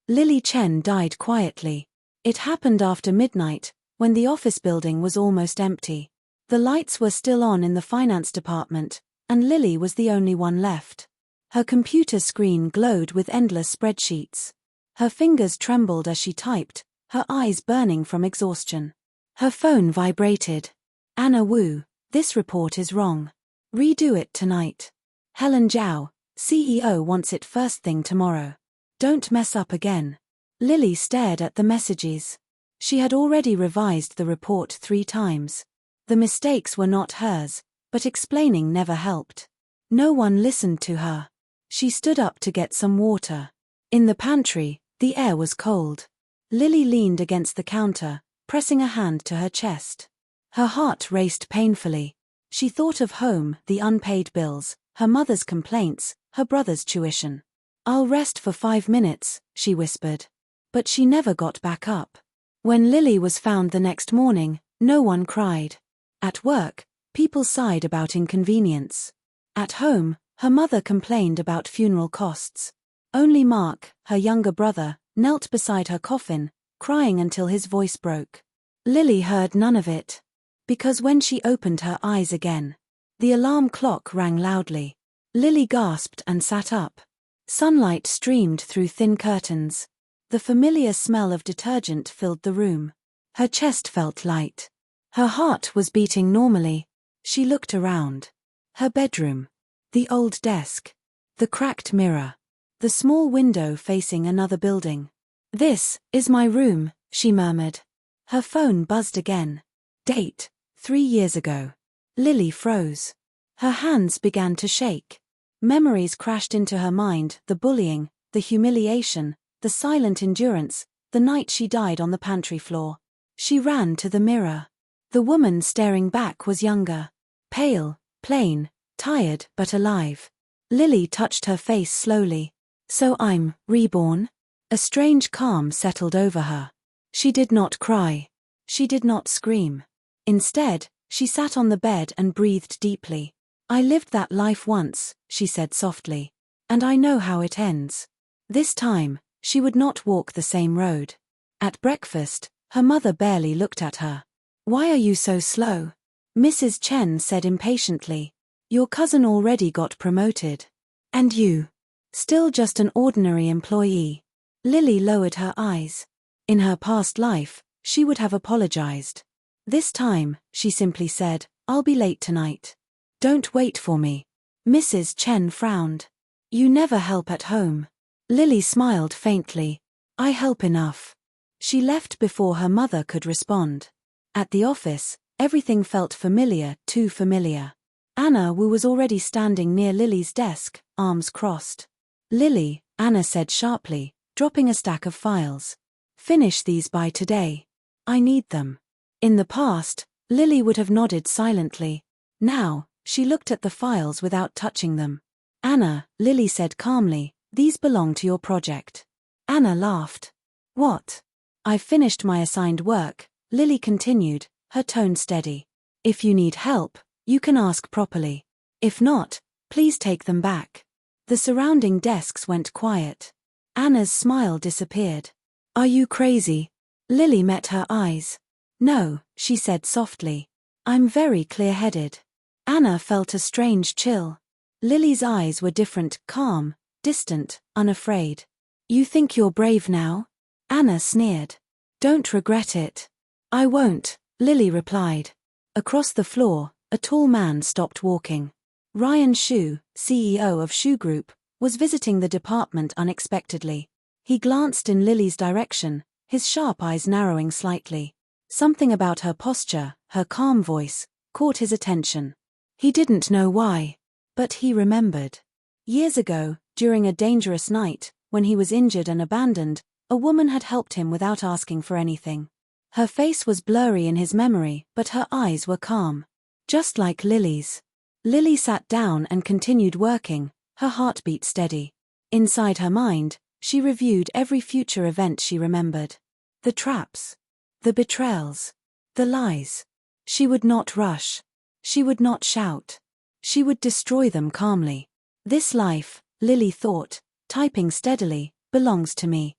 Lily Chen died quietly. It happened after midnight, when the office building was almost empty. The lights were still on in the finance department, and Lily was the only one left. Her computer screen glowed with endless spreadsheets. Her fingers trembled as she typed, her eyes burning from exhaustion. Her phone vibrated. Anna Wu, this report is wrong. Redo it tonight. Helen Zhao, CEO wants it first thing tomorrow. Don't mess up again. Lily stared at the messages. She had already revised the report 3 times. The mistakes were not hers, but explaining never helped. No one listened to her. She stood up to get some water. In the pantry, the air was cold. Lily leaned against the counter, pressing a hand to her chest. Her heart raced painfully. She thought of home, the unpaid bills, her mother's complaints, her brother's tuition. "I'll rest for 5 minutes," she whispered. But she never got back up. When Lily was found the next morning, no one cried. At work, people sighed about inconvenience. At home, her mother complained about funeral costs. Only Mark, her younger brother, knelt beside her coffin, crying until his voice broke. Lily heard none of it. Because when she opened her eyes again, the alarm clock rang loudly. Lily gasped and sat up. Sunlight streamed through thin curtains. The familiar smell of detergent filled the room. Her chest felt light. Her heart was beating normally. She looked around. Her bedroom. The old desk. The cracked mirror. The small window facing another building. "This is my room," she murmured. Her phone buzzed again. Date: 3 years ago. Lily froze. Her hands began to shake. Memories crashed into her mind, the bullying, the humiliation, the silent endurance, the night she died on the pantry floor. She ran to the mirror. The woman staring back was younger. Pale, plain, tired but alive. Lily touched her face slowly. "So I'm reborn?" A strange calm settled over her. She did not cry. She did not scream. Instead, she sat on the bed and breathed deeply. "I lived that life once," she said softly. "And I know how it ends." This time, she would not walk the same road. At breakfast, her mother barely looked at her. "Why are you so slow?" Mrs. Chen said impatiently. "Your cousin already got promoted. And you? Still just an ordinary employee." Lily lowered her eyes. In her past life, she would have apologized. This time, she simply said, "I'll be late tonight. Don't wait for me." Mrs. Chen frowned. "You never help at home." Lily smiled faintly. "I help enough." She left before her mother could respond. At the office, everything felt familiar, too familiar. Anna Wu was already standing near Lily's desk, arms crossed. "Lily," Anna said sharply, dropping a stack of files. "Finish these by today. I need them." In the past, Lily would have nodded silently. Now, she looked at the files without touching them. "Anna," Lily said calmly, "these belong to your project." Anna laughed. "What?" "I've finished my assigned work," Lily continued, her tone steady. "If you need help, you can ask properly. If not, please take them back." The surrounding desks went quiet. Anna's smile disappeared. "Are you crazy?" Lily met her eyes. "No," she said softly. "I'm very clear-headed." Anna felt a strange chill. Lily's eyes were different, calm, distant, unafraid. "You think you're brave now?" Anna sneered. "Don't regret it." "I won't," Lily replied. Across the floor, a tall man stopped walking. Ryan Shu, CEO of Shu Group, was visiting the department unexpectedly. He glanced in Lily's direction, his sharp eyes narrowing slightly. Something about her posture, her calm voice, caught his attention. He didn't know why. But he remembered. Years ago, during a dangerous night, when he was injured and abandoned, a woman had helped him without asking for anything. Her face was blurry in his memory, but her eyes were calm. Just like Lily's. Lily sat down and continued working, her heartbeat steady. Inside her mind, she reviewed every future event she remembered. The traps. The betrayals. The lies. She would not rush. She would not shout. She would destroy them calmly. "This life," Lily thought, typing steadily, "belongs to me.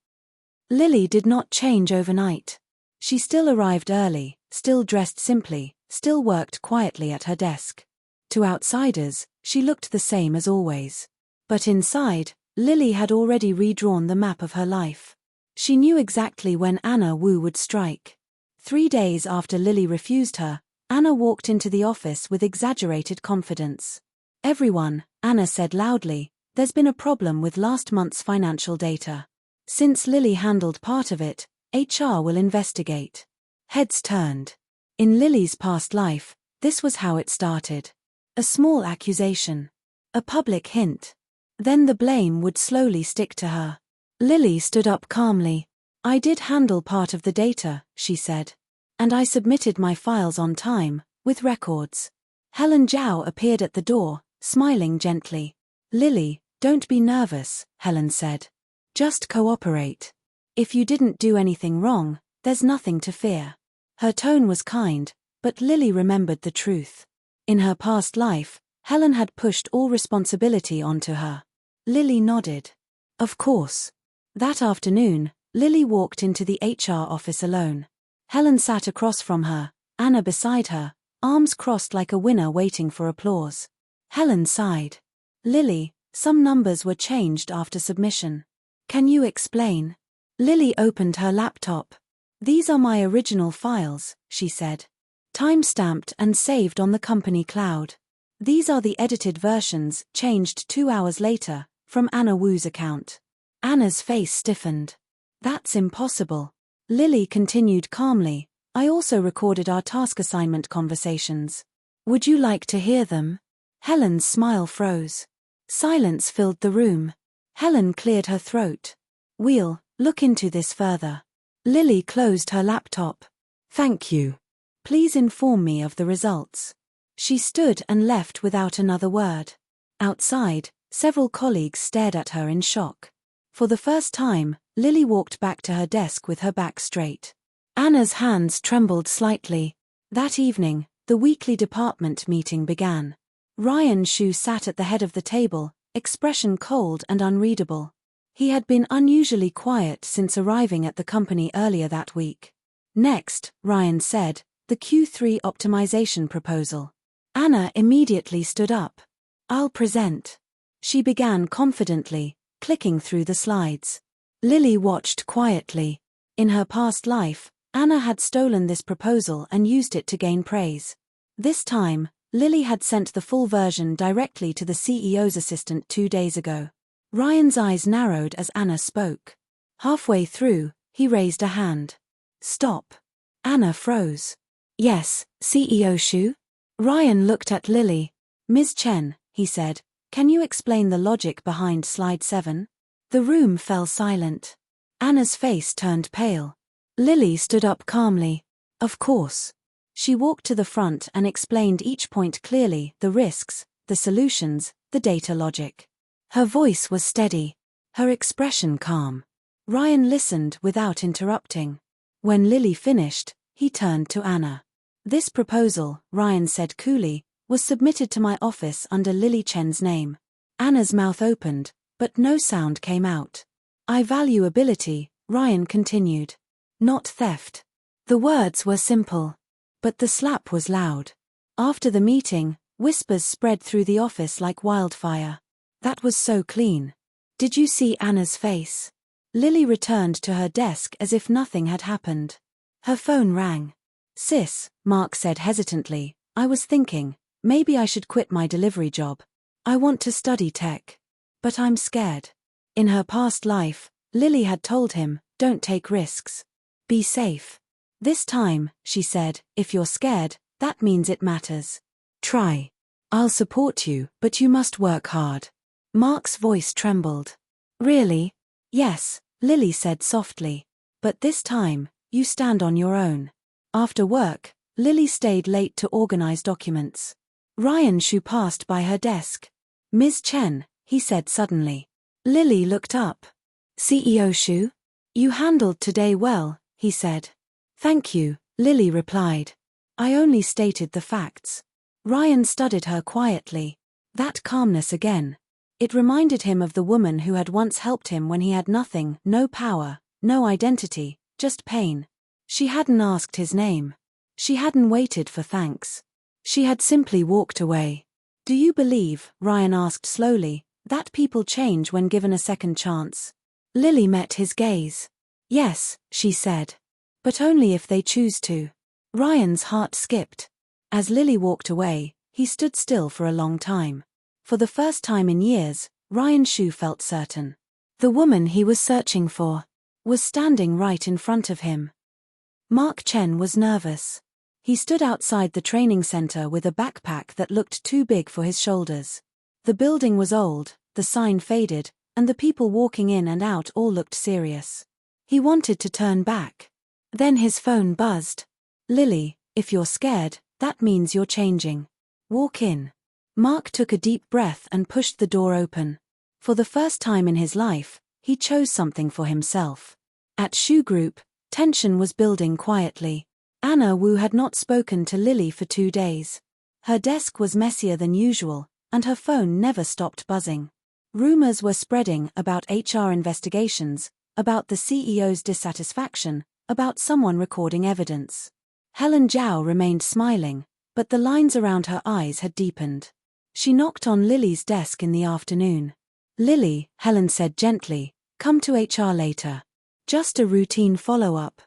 Lily did not change overnight. She still arrived early, still dressed simply, still worked quietly at her desk. To outsiders, she looked the same as always. But inside, Lily had already redrawn the map of her life. She knew exactly when Anna Wu would strike. 3 days after Lily refused her, Anna walked into the office with exaggerated confidence. "Everyone," Anna said loudly, "there's been a problem with last month's financial data. Since Lily handled part of it, HR will investigate." Heads turned. In Lily's past life, this was how it started. A small accusation. A public hint. Then the blame would slowly stick to her. Lily stood up calmly. "I did handle part of the data," she said. "And I submitted my files on time, with records." Helen Zhao appeared at the door, smiling gently. "Lily, don't be nervous," Helen said. "Just cooperate. If you didn't do anything wrong, there's nothing to fear." Her tone was kind, but Lily remembered the truth. In her past life, Helen had pushed all responsibility onto her. Lily nodded. "Of course." That afternoon, Lily walked into the HR office alone. Helen sat across from her, Anna beside her, arms crossed like a winner waiting for applause. Helen sighed. "Lily, some numbers were changed after submission. Can you explain?" Lily opened her laptop. "These are my original files," she said. "Time-stamped and saved on the company cloud. These are the edited versions, changed 2 hours later, from Anna Wu's account." Anna's face stiffened. "That's impossible." Lily continued calmly, "I also recorded our task assignment conversations. Would you like to hear them?" Helen's smile froze. Silence filled the room. Helen cleared her throat. "We'll look into this further." Lily closed her laptop. "Thank you. Please inform me of the results." She stood and left without another word. Outside, several colleagues stared at her in shock. For the first time, Lily walked back to her desk with her back straight. Anna's hands trembled slightly. That evening, the weekly department meeting began. Ryan Shu sat at the head of the table, expression cold and unreadable. He had been unusually quiet since arriving at the company earlier that week. "Next," Ryan said, "the Q3 optimization proposal." Anna immediately stood up. "I'll present." She began confidently, clicking through the slides. Lily watched quietly. In her past life, Anna had stolen this proposal and used it to gain praise. This time, Lily had sent the full version directly to the CEO's assistant 2 days ago. Ryan's eyes narrowed as Anna spoke. Halfway through, he raised a hand. "Stop." Anna froze. "Yes, CEO Shu?" Ryan looked at Lily. "Ms. Chen," he said, "can you explain the logic behind slide 7? The room fell silent. Anna's face turned pale. Lily stood up calmly. "Of course." She walked to the front and explained each point clearly, the risks, the solutions, the data logic. Her voice was steady, her expression calm. Ryan listened without interrupting. When Lily finished, he turned to Anna. "This proposal," Ryan said coolly, "was submitted to my office under Lily Chen's name." Anna's mouth opened, but no sound came out. "I value ability," Ryan continued. "Not theft." The words were simple. But the slap was loud. After the meeting, whispers spread through the office like wildfire. "That was so clean. Did you see Anna's face?" Lily returned to her desk as if nothing had happened. Her phone rang. "Sis," Mark said hesitantly, "I was thinking, maybe I should quit my delivery job. I want to study tech. But I'm scared." In her past life, Lily had told him, "Don't take risks. Be safe." This time, she said, "If you're scared, that means it matters. Try. I'll support you, but you must work hard." Mark's voice trembled. "Really?" "Yes," Lily said softly. "But this time, you stand on your own." After work, Lily stayed late to organize documents. Ryan Shu passed by her desk. "Ms. Chen," he said suddenly. Lily looked up. "CEO Shu? You handled today well," he said. "Thank you," Lily replied. "I only stated the facts." Ryan studied her quietly. That calmness again. It reminded him of the woman who had once helped him when he had nothing, no power, No identity, just pain. She hadn't asked his name. She hadn't waited for thanks. She had simply walked away. Do you believe, Ryan asked slowly, that people change when given a second chance? Lily met his gaze. Yes, she said. But only if they choose to. Ryan's heart skipped. As Lily walked away, he stood still for a long time. For the first time in years, Ryan Shu felt certain. The woman he was searching for was standing right in front of him. Mark Chen was nervous. He stood outside the training center with a backpack that looked too big for his shoulders. The building was old, the sign faded, and the people walking in and out all looked serious. He wanted to turn back. Then his phone buzzed. Lily, if you're scared, that means you're changing. Walk in. Mark took a deep breath and pushed the door open. For the first time in his life, he chose something for himself. At Shu Group, tension was building quietly. Anna Wu had not spoken to Lily for 2 days. Her desk was messier than usual, and her phone never stopped buzzing. Rumors were spreading about HR investigations, about the CEO's dissatisfaction, about someone recording evidence. Helen Zhao remained smiling, but the lines around her eyes had deepened. She knocked on Lily's desk in the afternoon. Lily, Helen said gently, come to HR later. Just a routine follow-up.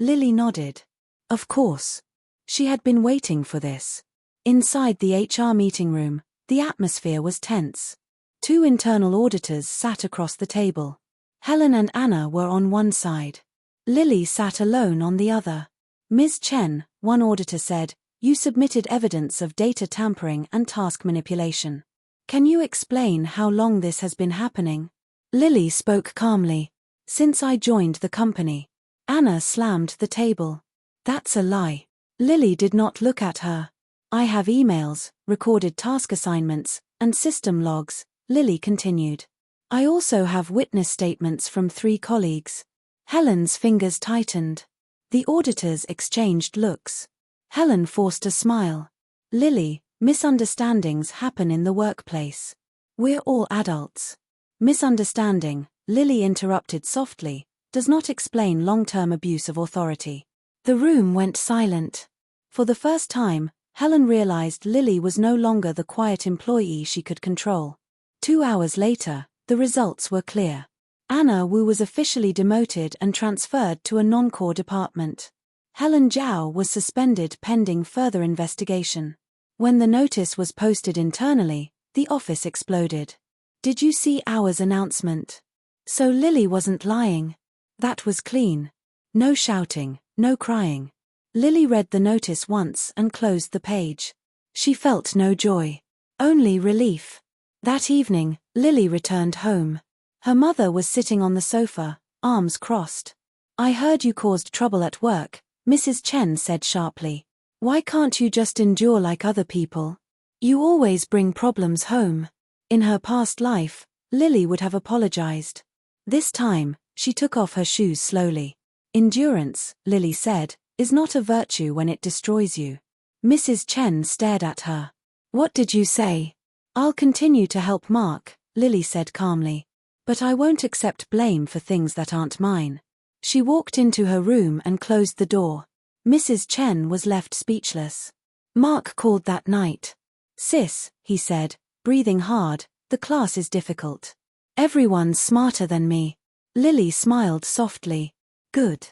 Lily nodded. Of course. She had been waiting for this. Inside the HR meeting room, the atmosphere was tense. 2 internal auditors sat across the table. Helen and Anna were on one side. Lily sat alone on the other. Ms. Chen, one auditor said, you submitted evidence of data tampering and task manipulation. Can you explain how long this has been happening? Lily spoke calmly. Since I joined the company. Anna slammed the table. That's a lie. Lily did not look at her. I have emails, recorded task assignments, and system logs, Lily continued. I also have witness statements from 3 colleagues. Helen's fingers tightened. The auditors exchanged looks. Helen forced a smile. Lily, misunderstandings happen in the workplace. We're all adults. Misunderstanding, Lily interrupted softly, does not explain long-term abuse of authority. The room went silent. For the first time, Helen realized Lily was no longer the quiet employee she could control. 2 hours later, the results were clear. Anna Wu was officially demoted and transferred to a non-core department. Helen Zhao was suspended pending further investigation. When the notice was posted internally, the office exploded. Did you see our announcement? So Lily wasn't lying. That was clean. No shouting, no crying. Lily read the notice once and closed the page. She felt no joy. Only relief. That evening, Lily returned home. Her mother was sitting on the sofa, arms crossed. I heard you caused trouble at work, Mrs. Chen said sharply. Why can't you just endure like other people? You always bring problems home. In her past life, Lily would have apologized. This time, she took off her shoes slowly. Endurance, Lily said, is not a virtue when it destroys you. Mrs. Chen stared at her. What did you say? I'll continue to help Mark, Lily said calmly. But I won't accept blame for things that aren't mine. She walked into her room and closed the door. Mrs. Chen was left speechless. Mark called that night. Sis, he said, breathing hard, the class is difficult. Everyone's smarter than me. Lily smiled softly. Good.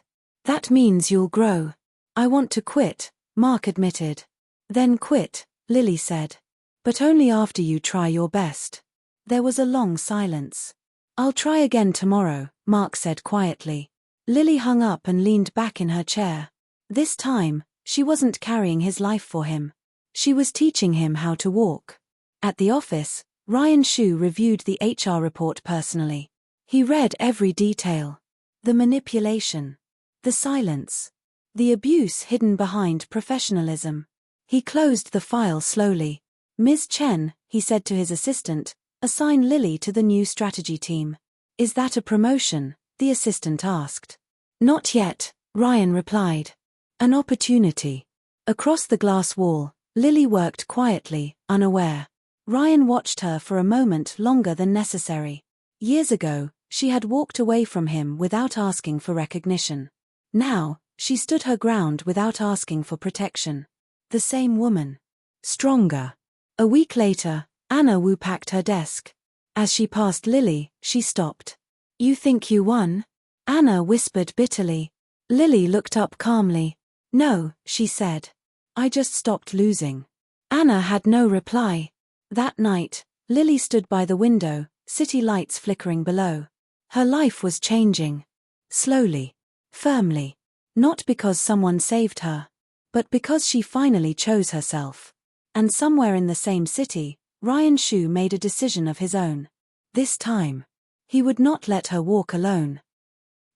That means you'll grow. I want to quit, Mark admitted. Then quit, Lily said. But only after you try your best. There was a long silence. I'll try again tomorrow, Mark said quietly. Lily hung up and leaned back in her chair. This time, she wasn't carrying his life for him. She was teaching him how to walk. At the office, Ryan Shu reviewed the HR report personally. He read every detail. The manipulation. The silence. The abuse hidden behind professionalism. He closed the file slowly. Ms. Chen, he said to his assistant, assign Lily to the new strategy team. Is that a promotion? The assistant asked. Not yet, Ryan replied. An opportunity. Across the glass wall, Lily worked quietly, unaware. Ryan watched her for a moment longer than necessary. Years ago, She had walked away from him without asking for recognition. Now, she stood her ground without asking for protection. The same woman. Stronger. A week later, Anna Wu packed her desk. As she passed Lily, she stopped. "You think you won?" Anna whispered bitterly. Lily looked up calmly. "No," she said. "I just stopped losing." Anna had no reply. That night, Lily stood by the window, city lights flickering below. Her life was changing. Slowly. Firmly. Not because someone saved her, but because she finally chose herself. And somewhere in the same city, Ryan Shu made a decision of his own. This time, he would not let her walk alone.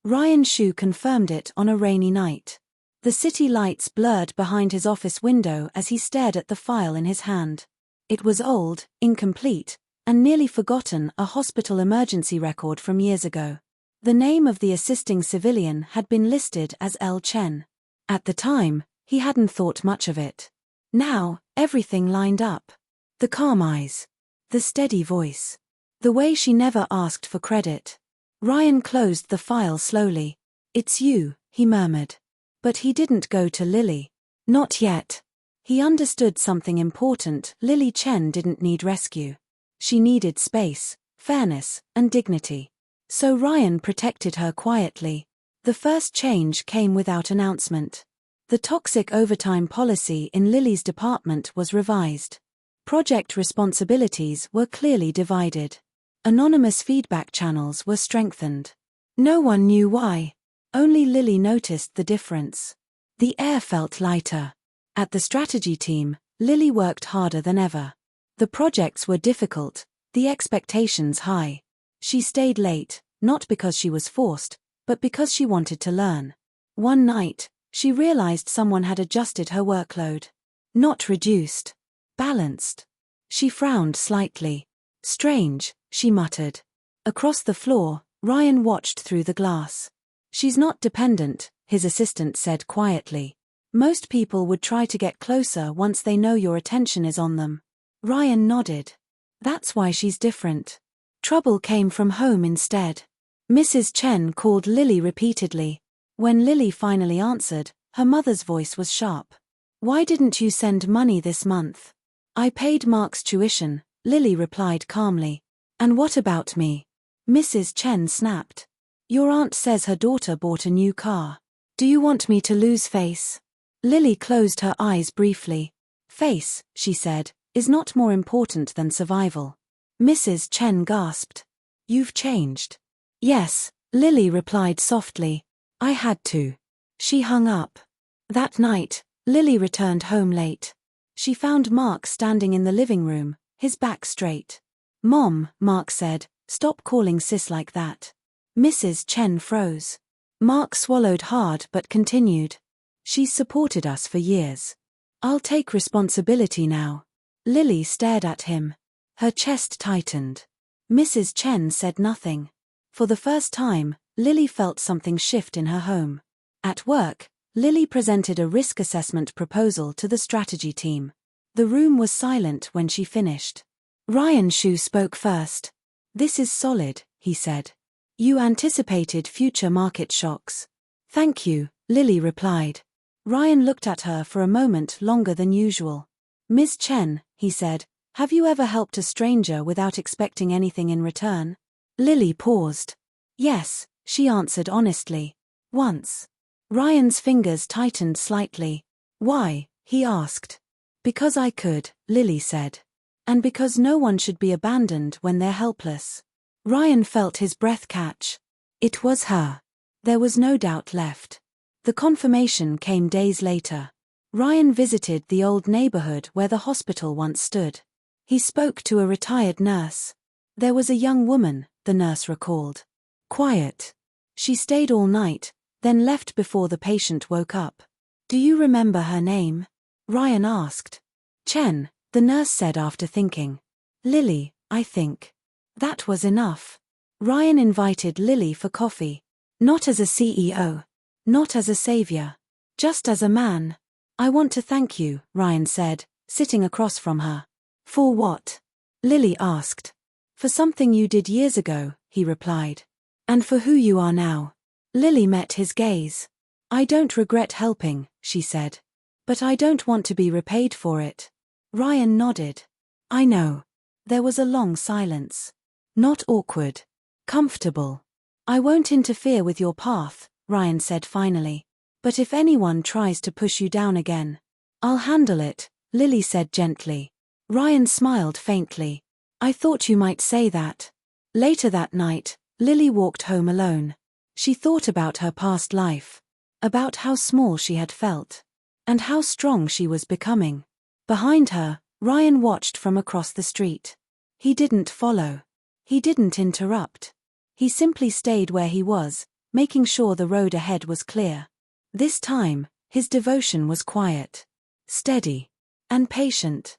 Ryan Shu confirmed it on a rainy night. The city lights blurred behind his office window as he stared at the file in his hand. It was old, incomplete, and nearly forgotten, a hospital emergency record from years ago. The name of the assisting civilian had been listed as L. Chen. At the time, he hadn't thought much of it. Now, everything lined up. The calm eyes. The steady voice. The way she never asked for credit. Ryan closed the file slowly. "It's you," he murmured. But he didn't go to Lily. Not yet. He understood something important. Lily Chen didn't need rescue. She needed space, fairness, and dignity. So Ryan protected her quietly. The first change came without announcement. The toxic overtime policy in Lily's department was revised. Project responsibilities were clearly divided. Anonymous feedback channels were strengthened. No one knew why. Only Lily noticed the difference. The air felt lighter. At the strategy team, Lily worked harder than ever. The projects were difficult, the expectations high. She stayed late, not because she was forced, but because she wanted to learn. One night, she realized someone had adjusted her workload. Not reduced. Balanced. She frowned slightly. "Strange," she muttered. Across the floor, Ryan watched through the glass. "She's not dependent," his assistant said quietly. "Most people would try to get closer once they know your attention is on them." Ryan nodded. "That's why she's different." Trouble came from home instead. Mrs. Chen called Lily repeatedly. When Lily finally answered, her mother's voice was sharp. "Why didn't you send money this month?" "I paid Mark's tuition," Lily replied calmly. "And what about me?" Mrs. Chen snapped. "Your aunt says her daughter bought a new car. Do you want me to lose face?" Lily closed her eyes briefly. "Face," she said, "is not more important than survival." Mrs. Chen gasped. "You've changed." "Yes," Lily replied softly. "I had to." She hung up. That night, Lily returned home late. She found Mark standing in the living room, his back straight. "Mom," Mark said, "stop calling sis like that." Mrs. Chen froze. Mark swallowed hard but continued. "She's supported us for years. I'll take responsibility now." Lily stared at him. Her chest tightened. Mrs. Chen said nothing. For the first time, Lily felt something shift in her home. At work, Lily presented a risk assessment proposal to the strategy team. The room was silent when she finished. Ryan Shu spoke first. "This is solid," he said. "You anticipated future market shocks." "Thank you," Lily replied. Ryan looked at her for a moment longer than usual. "Ms. Chen," he said, "have you ever helped a stranger without expecting anything in return?" Lily paused. "Yes," she answered honestly. "Once." Ryan's fingers tightened slightly. "Why?" he asked. "Because I could," Lily said. "And because no one should be abandoned when they're helpless." Ryan felt his breath catch. It was her. There was no doubt left. The confirmation came days later. Ryan visited the old neighborhood where the hospital once stood. He spoke to a retired nurse. There was a young woman, the nurse recalled. Quiet. She stayed all night, then left before the patient woke up. "Do you remember her name?" Ryan asked. "Chen," the nurse said after thinking. "Lily, I think." That was enough. Ryan invited Lily for coffee. Not as a CEO. Not as a savior. Just as a man. "I want to thank you," Ryan said, sitting across from her. "For what?" Lily asked. "For something you did years ago," he replied. And for who you are now. Lily met his gaze. I don't regret helping, she said. But I don't want to be repaid for it. Ryan nodded. I know. There was a long silence. Not awkward. Comfortable. I won't interfere with your path, Ryan said finally. But if anyone tries to push you down again, I'll handle it, Lily said gently. Ryan smiled faintly. I thought you might say that. Later that night, Lily walked home alone. She thought about her past life. About how small she had felt. And how strong she was becoming. Behind her, Ryan watched from across the street. He didn't follow. He didn't interrupt. He simply stayed where he was, making sure the road ahead was clear. This time, his devotion was quiet, steady, and patient.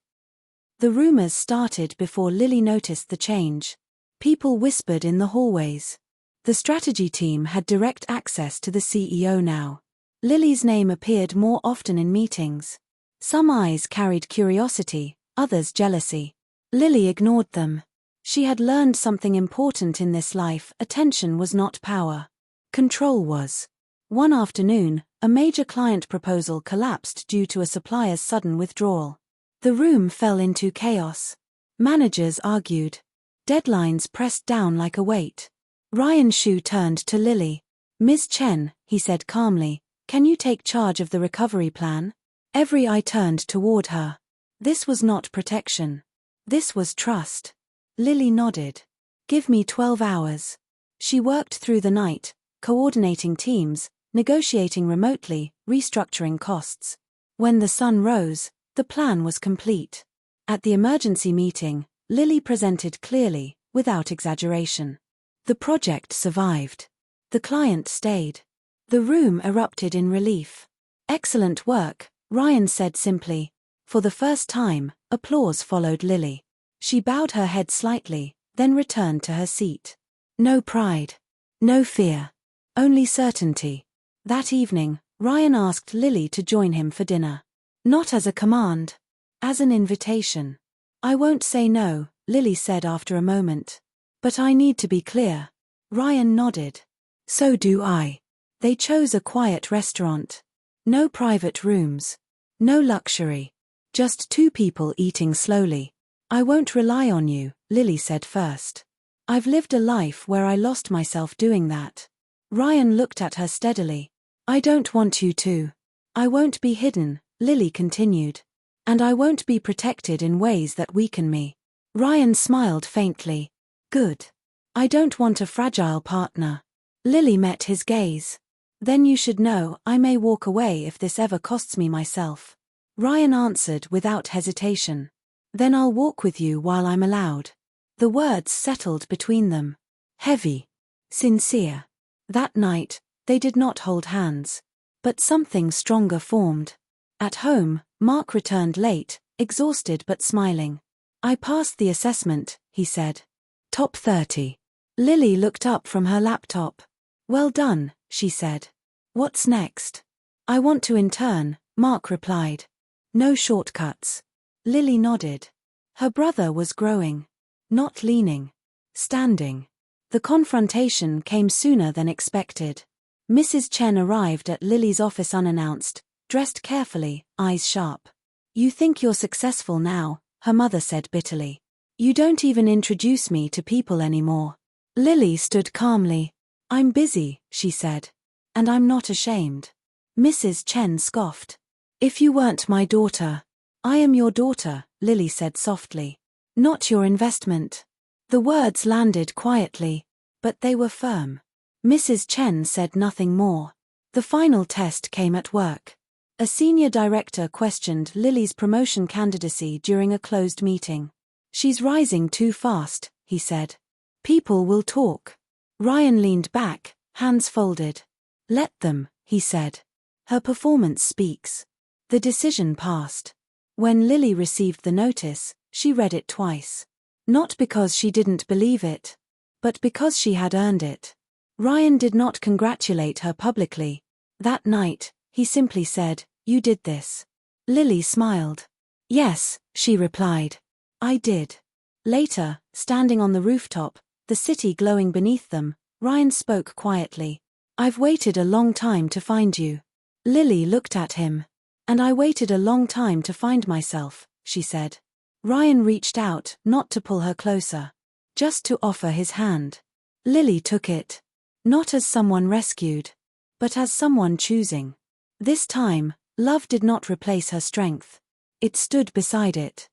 The rumors started before Lily noticed the change. People whispered in the hallways. The strategy team had direct access to the CEO now. Lily's name appeared more often in meetings. Some eyes carried curiosity, others jealousy. Lily ignored them. She had learned something important in this life: attention was not power. Control was. One afternoon, a major client proposal collapsed due to a supplier's sudden withdrawal. The room fell into chaos. Managers argued. Deadlines pressed down like a weight. Ryan Shu turned to Lily. Ms. Chen, he said calmly, can you take charge of the recovery plan? Every eye turned toward her. This was not protection. This was trust. Lily nodded. Give me 12 hours. She worked through the night, coordinating teams, negotiating remotely, restructuring costs. When the sun rose, the plan was complete. At the emergency meeting, Lily presented clearly, without exaggeration. The project survived. The client stayed. The room erupted in relief. Excellent work, Ryan said simply. For the first time, applause followed Lily. She bowed her head slightly, then returned to her seat. No pride. No fear. Only certainty. That evening, Ryan asked Lily to join him for dinner. Not as a command. As an invitation. I won't say no, Lily said after a moment. But I need to be clear. Ryan nodded. So do I. They chose a quiet restaurant. No private rooms. No luxury. Just two people eating slowly. I won't rely on you, Lily said first. I've lived a life where I lost myself doing that. Ryan looked at her steadily. I don't want you to. I won't be hidden, Lily continued. And I won't be protected in ways that weaken me. Ryan smiled faintly. Good. I don't want a fragile partner. Lily met his gaze. Then you should know I may walk away if this ever costs me myself. Ryan answered without hesitation. Then I'll walk with you while I'm allowed. The words settled between them. Heavy. Sincere. That night, they did not hold hands. But something stronger formed. At home, Mark returned late, exhausted but smiling. I passed the assessment, he said. Top 30. Lily looked up from her laptop. Well done, she said. What's next? I want to intern, Mark replied. No shortcuts. Lily nodded. Her brother was growing. Not leaning. Standing. The confrontation came sooner than expected. Mrs. Chen arrived at Lily's office unannounced, dressed carefully, eyes sharp. You think you're successful now, her mother said bitterly. You don't even introduce me to people anymore. Lily stood calmly. I'm busy, she said. And I'm not ashamed. Mrs. Chen scoffed. If you weren't my daughter. I am your daughter, Lily said softly. Not your investment. The words landed quietly, but they were firm. Mrs. Chen said nothing more. The final test came at work. A senior director questioned Lily's promotion candidacy during a closed meeting. She's rising too fast, he said. People will talk. Ryan leaned back, hands folded. Let them, he said. Her performance speaks. The decision passed. When Lily received the notice, she read it twice. Not because she didn't believe it, but because she had earned it. Ryan did not congratulate her publicly. That night, he simply said, You did this. Lily smiled. Yes, she replied. I did. Later, standing on the rooftop, the city glowing beneath them, Ryan spoke quietly. I've waited a long time to find you. Lily looked at him. And I waited a long time to find myself, she said. Ryan reached out, not to pull her closer. Just to offer his hand. Lily took it. Not as someone rescued. But as someone choosing. This time, love did not replace her strength. It stood beside it.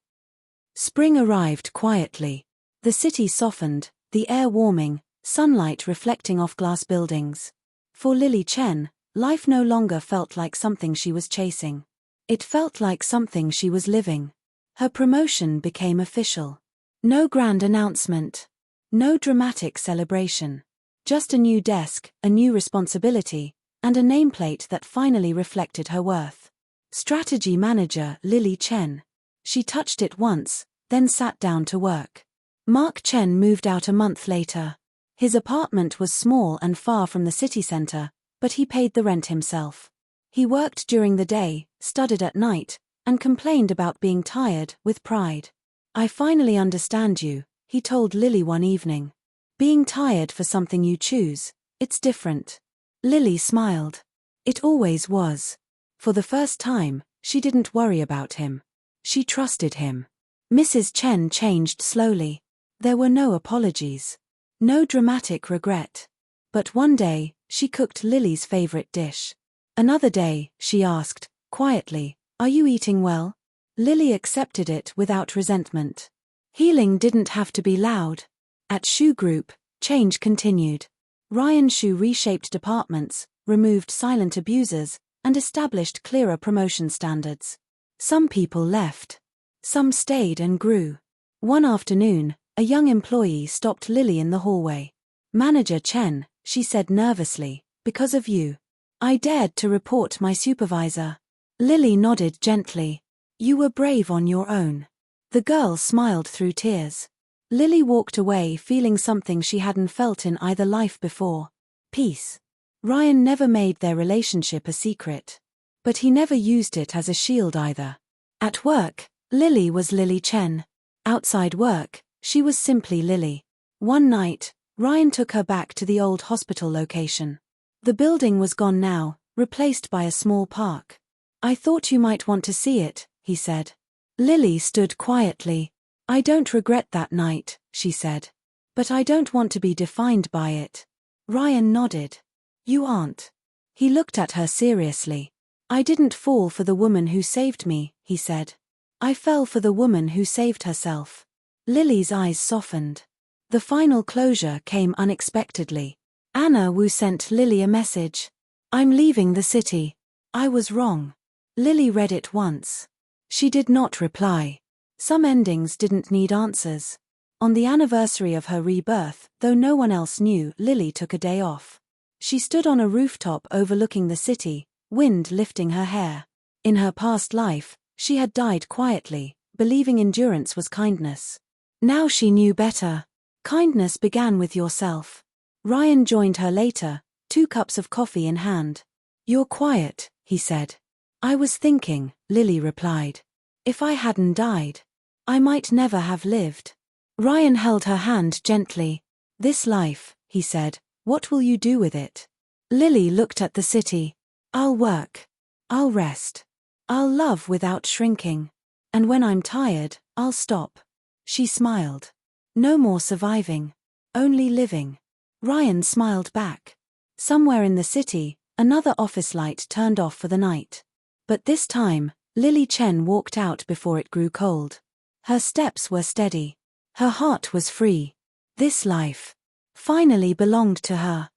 Spring arrived quietly. The city softened, the air warming, sunlight reflecting off glass buildings. For Lily Chen, life no longer felt like something she was chasing. It felt like something she was living. Her promotion became official. No grand announcement. No dramatic celebration. Just a new desk, a new responsibility, and a nameplate that finally reflected her worth. Strategy Manager Lily Chen. She touched it once, then sat down to work. Mark Chen moved out a month later. His apartment was small and far from the city center, but he paid the rent himself. He worked during the day, studied at night, and complained about being tired with pride. I finally understand you, he told Lily one evening. Being tired for something you choose, it's different. Lily smiled. It always was. For the first time, she didn't worry about him. She trusted him. Mrs. Chen changed slowly. There were no apologies. No dramatic regret. But one day, she cooked Lily's favorite dish. Another day, she asked, quietly, "Are you eating well?" Lily accepted it without resentment. Healing didn't have to be loud. At Shu Group, change continued. Ryan Shu reshaped departments, removed silent abusers, and established clearer promotion standards. Some people left. Some stayed and grew. One afternoon, a young employee stopped Lily in the hallway. "Manager Chen," she said nervously, "because of you. I dared to report my supervisor." Lily nodded gently. "You were brave on your own." The girl smiled through tears. Lily walked away feeling something she hadn't felt in either life before. Peace. Ryan never made their relationship a secret. But he never used it as a shield either. At work, Lily was Lily Chen. Outside work, she was simply Lily. One night, Ryan took her back to the old hospital location. The building was gone now, replaced by a small park. "I thought you might want to see it," he said. Lily stood quietly. "I don't regret that night," she said. "But I don't want to be defined by it." Ryan nodded. "You aren't." He looked at her seriously. "I didn't fall for the woman who saved me," he said. "I fell for the woman who saved herself." Lily's eyes softened. The final closure came unexpectedly. Anna Wu sent Lily a message. "I'm leaving the city. I was wrong." Lily read it once. She did not reply. Some endings didn't need answers. On the anniversary of her rebirth, though no one else knew, Lily took a day off. She stood on a rooftop overlooking the city, wind lifting her hair. In her past life, she had died quietly, believing endurance was kindness. Now she knew better. Kindness began with yourself. Ryan joined her later, 2 cups of coffee in hand. "You're quiet," he said. "I was thinking," Lily replied. "If I hadn't died, I might never have lived." Ryan held her hand gently. "This life," he said, "what will you do with it?" Lily looked at the city. "I'll work. I'll rest. I'll love without shrinking. And when I'm tired, I'll stop." She smiled. No more surviving. Only living. Ryan smiled back. Somewhere in the city, another office light turned off for the night. But this time, Lily Chen walked out before it grew cold. Her steps were steady. Her heart was free. This life finally belonged to her.